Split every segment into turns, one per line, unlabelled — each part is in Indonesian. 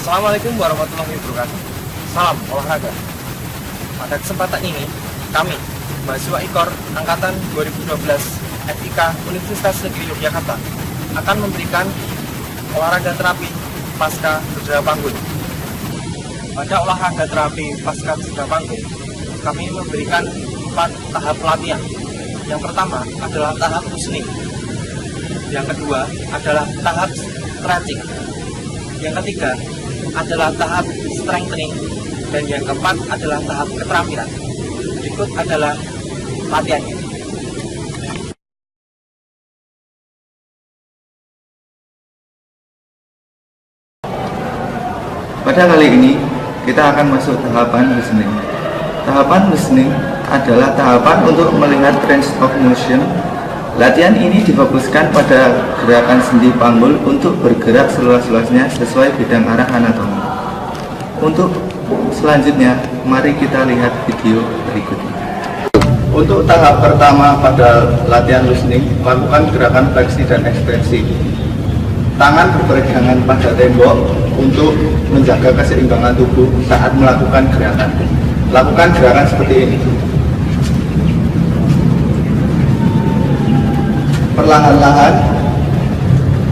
Assalamualaikum warahmatullahi wabarakatuh. Salam olahraga. Pada kesempatan ini, kami, mahasiswa IKOR Angkatan 2012 FIK Universitas Negeri Yogyakarta, akan memberikan olahraga terapi pasca cedera panggul. Pada olahraga terapi pasca cedera panggul, kami memberikan 4 tahap pelatihan. Yang pertama adalah tahap loosening. Yang kedua adalah tahap stretching. Yang ketiga adalah tahap strengthening. Dan yang keempat adalah tahap keterampilan. Berikut adalah latihannya.
Pada kali ini, kita akan masuk tahapan listening. Tahapan listening adalah tahapan untuk melihat range of motion. Latihan ini difokuskan pada gerakan sendi panggul untuk bergerak seluas-luasnya sesuai bidang arah anatomi. Untuk selanjutnya, mari kita lihat video berikutnya. Untuk tahap pertama pada latihan listening, lakukan gerakan fleksi dan ekstensi. Tangan berpegangan pada tembok untuk menjaga keseimbangan tubuh saat melakukan gerakan. Lakukan gerakan seperti ini. Perlahan-lahan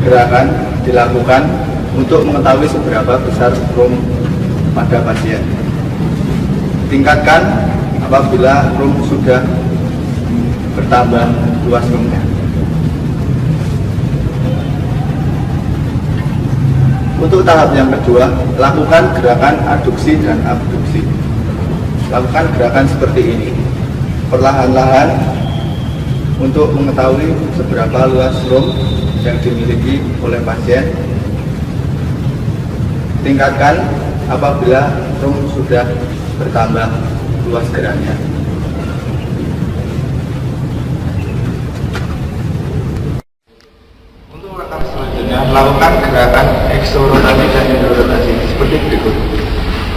gerakan dilakukan untuk mengetahui seberapa besar room pada pasien. Tingkatkan apabila room sudah bertambah luas roomnya. Untuk tahap yang kedua, lakukan gerakan aduksi dan abduksi. Lakukan gerakan seperti ini, perlahan-lahan untuk mengetahui seberapa luas room yang dimiliki oleh pasien. Tingkatkan apabila room sudah bertambah luas geraknya. Untuk rekan selanjutnya, lakukan gerakan eksorotasi dan endorotasi seperti berikut.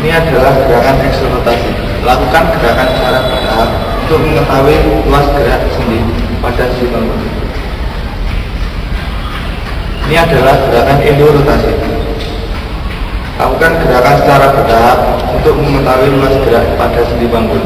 Ini adalah gerakan eksorotasi. Lakukan gerakan secara bertahap untuk mengetahui luas gerak sendi pada si panggul. Ini adalah gerakan endorotasi. Lakukan gerakan secara bertahap untuk mengetahui luas gerak pada sendi panggul.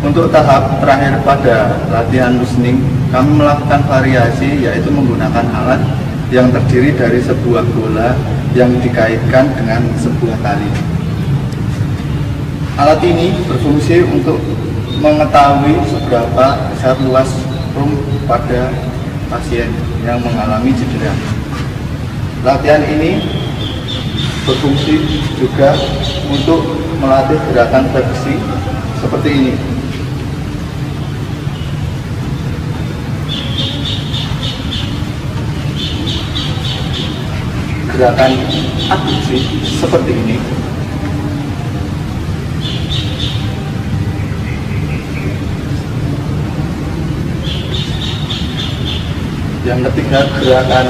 Untuk tahap terakhir pada latihan loosening, kami melakukan variasi, yaitu menggunakan alat yang terdiri dari sebuah bola yang dikaitkan dengan sebuah tali. Alat ini berfungsi untuk mengetahui seberapa besar luas room pada pasien yang mengalami cedera. Latihan ini berfungsi juga untuk melatih gerakan fleksi seperti ini. Gerakan abduksi seperti ini. Yang ketiga, gerakan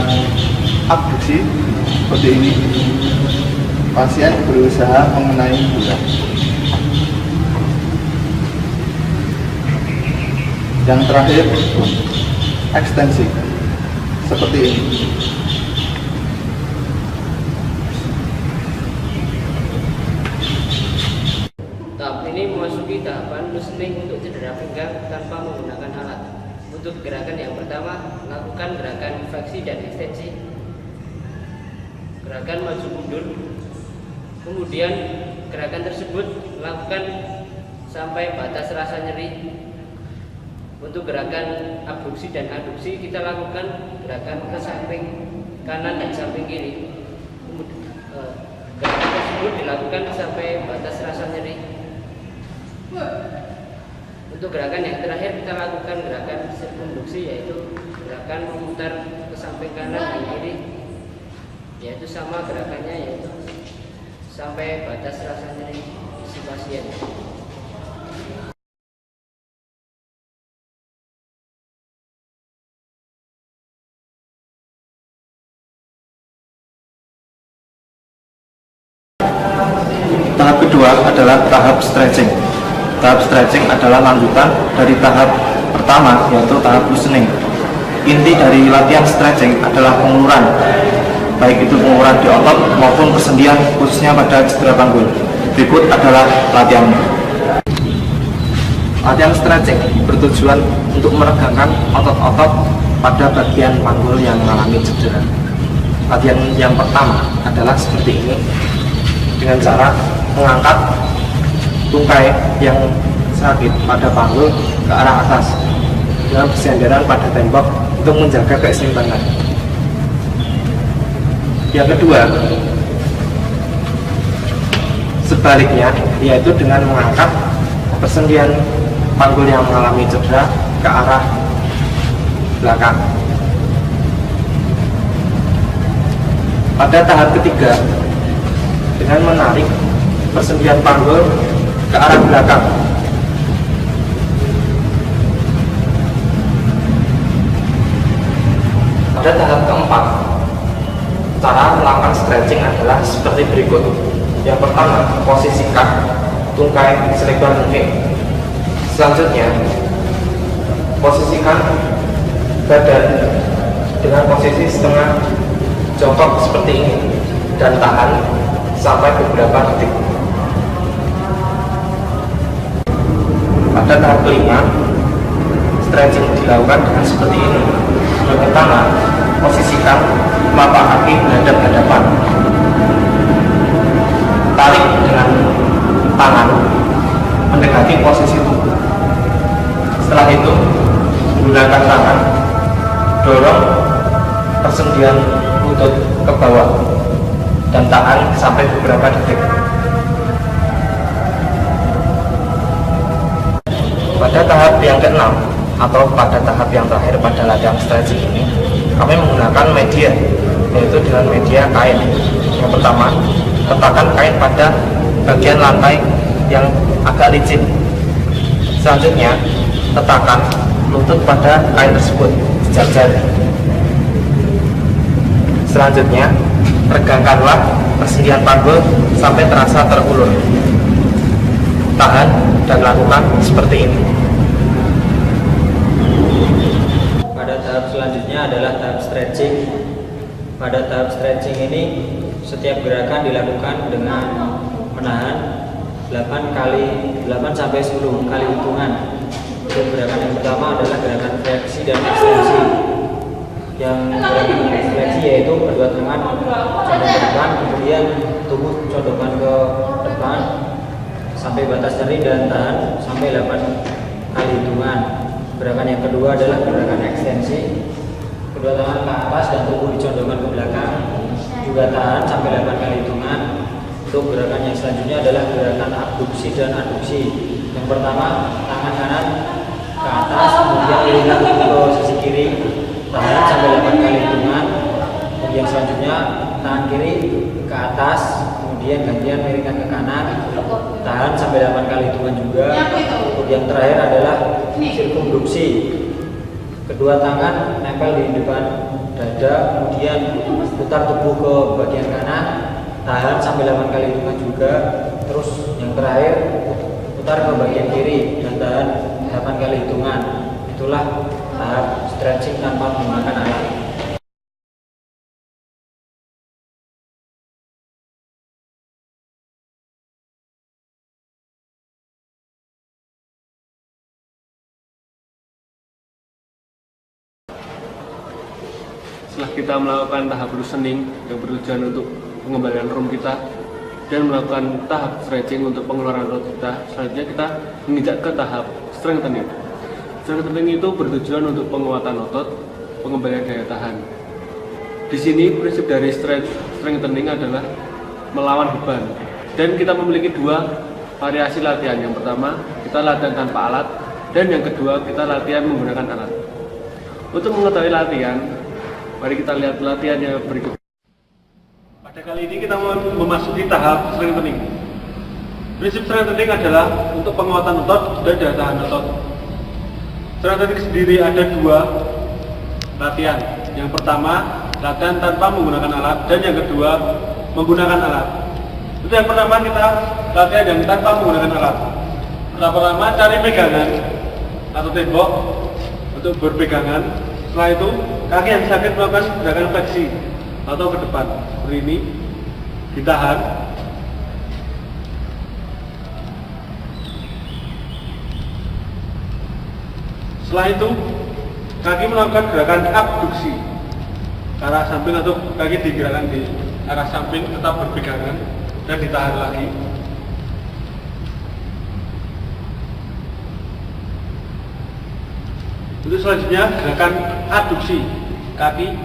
abduksi seperti ini. Pasien berusaha mengenai bola. Yang terakhir, ekstensi seperti ini.
Tahap ini memasuki tahapan loosening untuk cedera pinggang tanpa menggunakan alat. Untuk gerakan yang pertama, lakukan gerakan fleksi dan ekstensi. Gerakan maju mundur. Kemudian gerakan tersebut lakukan sampai batas rasa nyeri. Untuk gerakan abduksi dan aduksi, kita lakukan gerakan ke samping kanan dan samping kiri. Gerakan tersebut dilakukan sampai batas rasa nyeri. Untuk gerakan yang terakhir, kita lakukan gerakan sirkumduksi, yaitu gerakan memutar ke samping kanan dan kiri, yaitu sama gerakannya, yaitu sampai batas rasa nyeri si pasien.
Tahap kedua adalah tahap stretching. Tahap stretching adalah lanjutan dari tahap
pertama yaitu tahap loosening. Inti dari latihan stretching adalah penguluran, baik itu penguluran di otot maupun persendian khususnya pada cedera panggul. Berikut adalah latihannya. Latihan stretching bertujuan untuk meregangkan otot-otot pada bagian panggul yang mengalami cedera. Latihan yang pertama adalah seperti ini, dengan cara mengangkat tungkai yang sakit pada panggul ke arah atas dengan bersandaran pada tembok untuk menjaga keseimbangan. Yang kedua, sebaliknya, yaitu dengan mengangkat persendian panggul yang mengalami cedera ke arah belakang. Pada tahap ketiga, dengan menarik persendian panggul ke arah belakang. Pada tahap keempat, cara melakukan stretching adalah seperti berikut. Yang pertama, posisikan tungkai selebar mungkin. Selanjutnya, posisikan badan dengan posisi setengah jongkok seperti ini dan tahan sampai beberapa detik. Pada tahap kelima, stretching dilakukan dengan seperti ini. Yang pertama, posisikan telapak kaki menghadap-hadapan. Tarik dengan tangan mendekati posisi tubuh. Setelah itu, menggunakan tangan dorong persendian lutut ke bawah dan tahan sampai beberapa detik. Pada tahap yang keenam atau pada tahap yang terakhir pada latihan stretching ini, kami menggunakan media, yaitu dengan media kain. Yang pertama, letakkan kain pada bagian lantai yang agak licin. Selanjutnya, letakkan lutut pada kain tersebut sejajar. Selanjutnya, regangkanlah persendian panggul sampai terasa terulur. Tahan dan lakukan seperti ini.
Pada tahap selanjutnya adalah tahap stretching. Pada tahap stretching ini, setiap gerakan dilakukan dengan menahan 8 sampai 10 kali hitungan. Untuk gerakan yang pertama adalah gerakan fleksi dan ekstensi. Yang gerakan fleksi yaitu kedua tangan condong ke depan, kemudian tubuh condongkan ke depan sampai batas nyeri dan tahan sampai 8 kali hitungan. Gerakan yang kedua adalah gerakan ekstensi. Kedua tangan ke atas dan tubuh dicondongkan ke belakang, juga tahan sampai 8 kali hitungan. Untuk gerakan yang selanjutnya adalah gerakan abduksi dan aduksi. Yang pertama, tangan kanan ke atas, kemudian iringan ke sisi kiri, tahan sampai 8 kali hitungan. Kemudian selanjutnya tangan kiri ke atas, kemudian gantian miringkan ke kanan, tahan sampai 8 kali hitungan juga. Kemudian terakhir adalah sirkumduksi. Kedua tangan nempel di depan dada, kemudian putar tubuh ke bagian kanan, tahan sampai 8 kali hitungan juga. Terus yang terakhir putar ke bagian kiri dan tahan 8 kali hitungan. Itulah tahap stretching tanpa menggunakan alat.
Setelah kita melakukan tahap loosening yang bertujuan untuk pengembalian room kita dan melakukan tahap stretching untuk pengeluaran otot kita, selanjutnya kita menginjak ke tahap strengthening. Strengthening itu bertujuan untuk penguatan otot, pengembalian daya tahan. Di sini prinsip dari strengthening adalah melawan beban, dan kita memiliki dua variasi latihan. Yang pertama, kita latihan tanpa alat, dan yang kedua, kita latihan menggunakan alat. Untuk mengetahui latihan, mari kita lihat latihan yang berikut. Pada kali ini kita memasuki tahap strengthening. Prinsip strengthening adalah untuk penguatan otot dan daya tahan otot. Strengthening sendiri ada dua latihan. Yang pertama, latihan tanpa menggunakan alat, dan yang kedua, menggunakan alat. Itu yang pertama, kita latihan yang tanpa menggunakan alat. Pertama, cari pegangan atau tembok untuk berpegangan. Setelah itu kaki yang sakit melakukan gerakan fleksi atau ke depan seperti ini, ditahan. Setelah itu kaki melakukan gerakan abduksi ke arah samping atau kaki digerakkan di arah samping, tetap berpegangan dan ditahan lagi. Untuk selanjutnya gerakan abduksi, kaki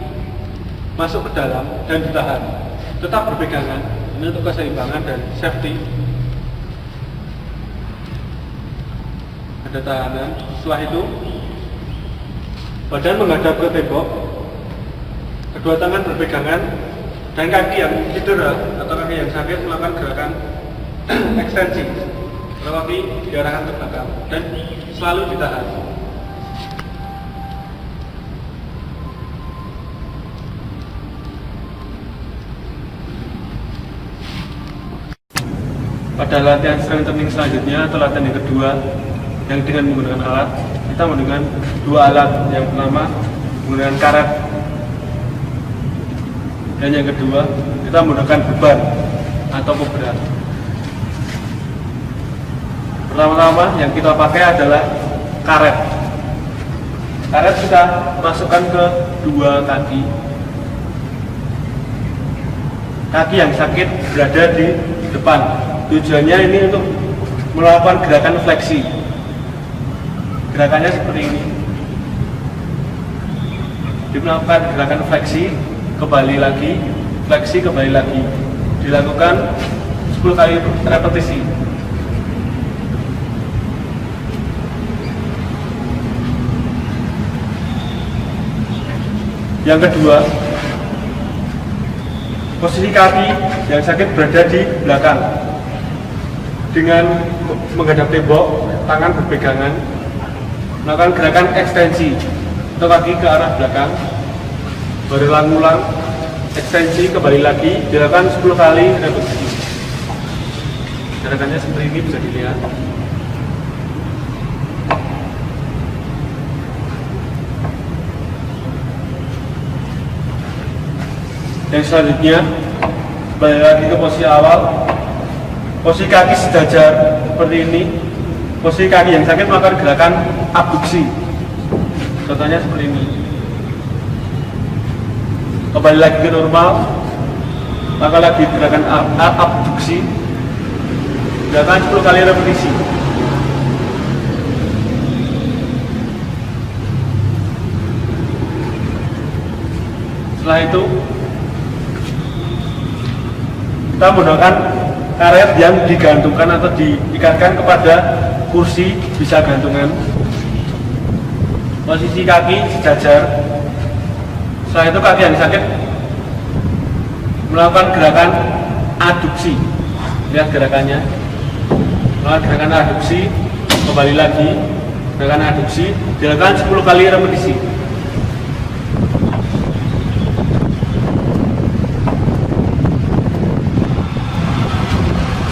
masuk ke dalam dan ditahan, tetap berpegangan. Ini untuk keseimbangan dan safety. Ada tahanan. Setelah itu badan menghadap ke tembok, kedua tangan berpegangan, dan kaki yang cedera atau kaki yang sakit melakukan gerakan ekstensi, kaki diarahkan ke belakang dan selalu ditahan. Pada latihan strength training selanjutnya atau latihan yang kedua yang dengan menggunakan alat, kita menggunakan dua alat. Yang pertama menggunakan karet, dan yang kedua kita menggunakan beban atau berat. Pertama-tama yang kita pakai adalah karet. Karet kita masukkan ke dua kaki. Kaki yang sakit berada di depan. Tujuannya ini untuk melakukan gerakan fleksi. Gerakannya seperti ini. Melakukan gerakan fleksi, kembali lagi, fleksi, kembali lagi. Dilakukan 10 kali repetisi. Yang kedua, posisi kaki yang sakit berada di belakang. Dengan menghadap tembok, tangan berpegangan, melakukan gerakan ekstensi atau kaki ke arah belakang, berulang-ulang, ekstensi, kembali lagi, dilakukan 10 kali repetisi. Gerakannya seperti ini, bisa dilihat. Yang selanjutnya, kembali lagi ke posisi awal. Posisi kaki sejajar seperti ini. Posisi kaki yang sakit melakukan gerakan abduksi. Contohnya seperti ini. Kembali lagi ke normal. Maka lagi gerakan abduksi. Gerakan 10 kali repetisi. Setelah itu kita menggunakan karet yang digantungkan atau diikatkan kepada kursi, bisa gantungan. Posisi kaki sejajar. Setelah itu kaki yang sakit melakukan gerakan aduksi. Lihat gerakannya. Melakukan gerakan aduksi, kembali lagi, gerakan aduksi, dilakukan 10 kali repetisi.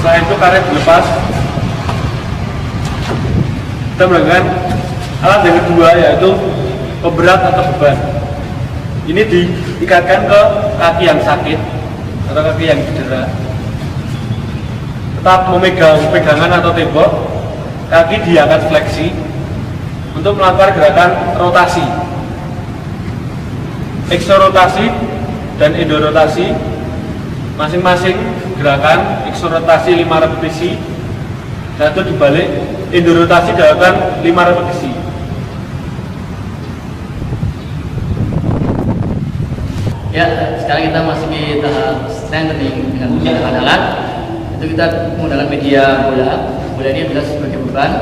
Setelah itu karet dilepas. Kita melakukan alat yang kedua, yaitu pemberat atau beban. Ini diikatkan ke kaki yang sakit atau kaki yang cedera. Tetap memegang pegangan atau tembok, kaki diangkat fleksi untuk melakukan gerakan rotasi, eksorotasi dan endorotasi. Masing-masing gerakan eksorotasi 5 repetisi, dan itu dibalik, endorotasi dilakukan 5 repetisi.
Ya, sekarang kita masuk di tahap strength training dengan menggunakan alat. Itu kita menggunakan media bola. Bola ini adalah sebagai beban.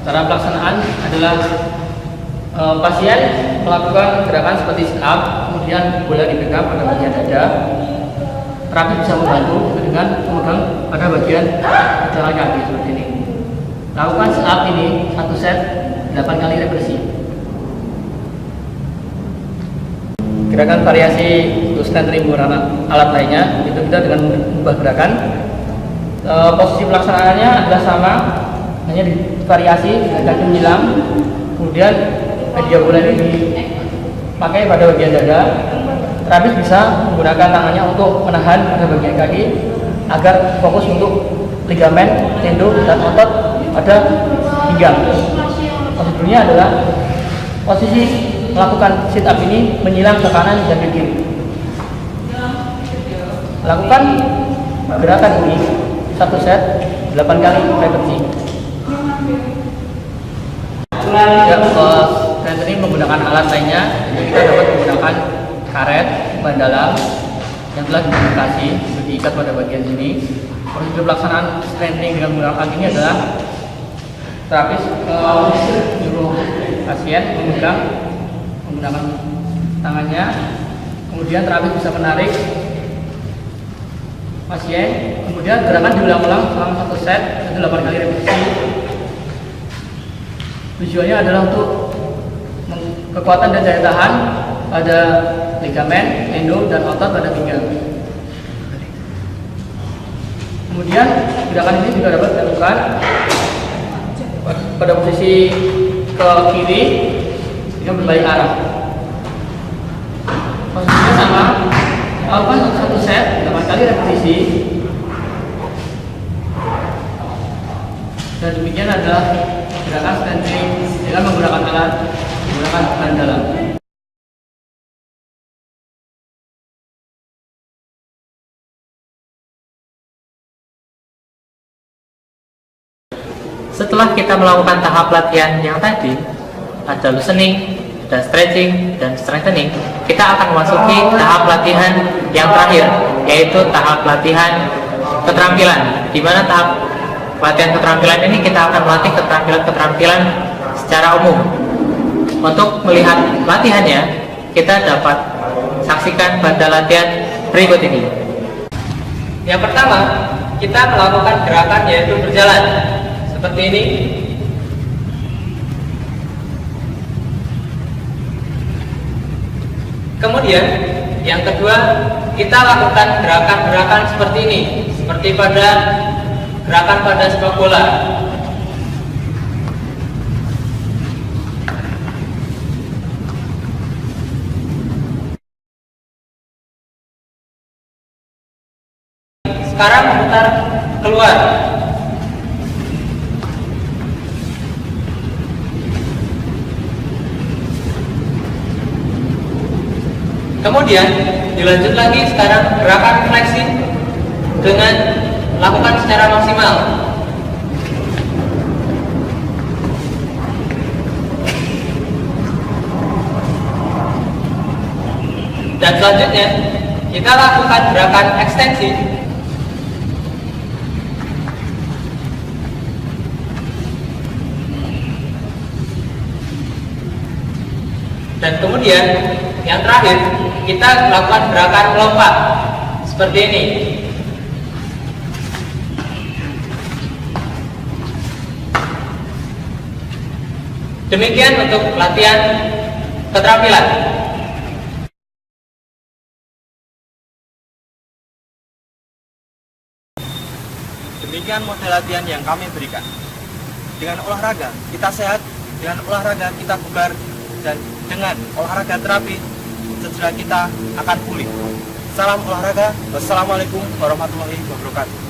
Cara pelaksanaan adalah pasien melakukan gerakan seperti sit up, kemudian bola dipegang pada bagian dada. Terapi bisa membantu dengan memegang pada bagian jalan kaki seperti ini. Lakukan sit up ini 1 set 8 kali repetisi. Gerakan variasi untuk strength training menggunakan alat lainnya, itu kita dengan mengubah gerakan. Posisi pelaksanaannya adalah sama,
hanya divariasi dengan kaki menyilang. Kemudian media bola ini dipakai pada bagian dada. Terapis bisa menggunakan tangannya untuk menahan pada bagian kaki agar fokus untuk ligamen, tendon, dan otot pada pinggang. Prosedurnya adalah posisi melakukan sit up ini menyilang ke kanan dan ke kiri. Lakukan gerakan ini satu set 8 kali repetisi. Ya, strengthening menggunakan alat lainnya, jadi kita dapat menggunakan karet ban dalam yang telah dimodifikasi diikat pada bagian sini. Prosedur pelaksanaan strengthening dengan menggunakan alat ini adalah terapis menyuruh pasien memegang menggunakan tangannya, kemudian terapis bisa menarik pasien, kemudian gerakan diulang-ulang selama satu set 8 kali repetisi. Tujuannya adalah untuk kekuatan dan daya tahan pada ligamen, tendon, dan otot pada pinggang. Kemudian gerakan ini juga dapat dilakukan pada posisi ke kiri dengan berbalik arah. Posisinya sama, lakukan satu set 8 kali repetisi. Dan demikian adalah gerakan strengthening dengan menggunakan alat menggunakan ban dalam.
Setelah kita melakukan tahap latihan yang tadi, ada loosening, ada stretching, dan strengthening, kita akan memasuki tahap latihan yang terakhir, yaitu tahap latihan keterampilan. Di mana tahap latihan keterampilan ini kita akan melatih keterampilan secara umum. Untuk melihat latihannya, kita dapat saksikan pada latihan berikut ini.
Yang pertama, kita melakukan gerakan yaitu berjalan seperti ini. Kemudian yang kedua, kita lakukan gerakan-gerakan seperti ini, seperti pada gerakan pada sepak bola. Sekarang memutar keluar. Kemudian dilanjut lagi sekarang gerakan fleksi dengan lakukan secara maksimal. Dan selanjutnya kita lakukan gerakan ekstensi. Dan kemudian yang terakhir kita lakukan gerakan melompat seperti ini. Demikian untuk latihan keterampilan.
Demikian model latihan yang kami berikan. Dengan olahraga kita sehat, dengan olahraga kita bugar, dan dengan olahraga terapi cedera kita akan pulih. Salam olahraga. Wassalamualaikum warahmatullahi wabarakatuh.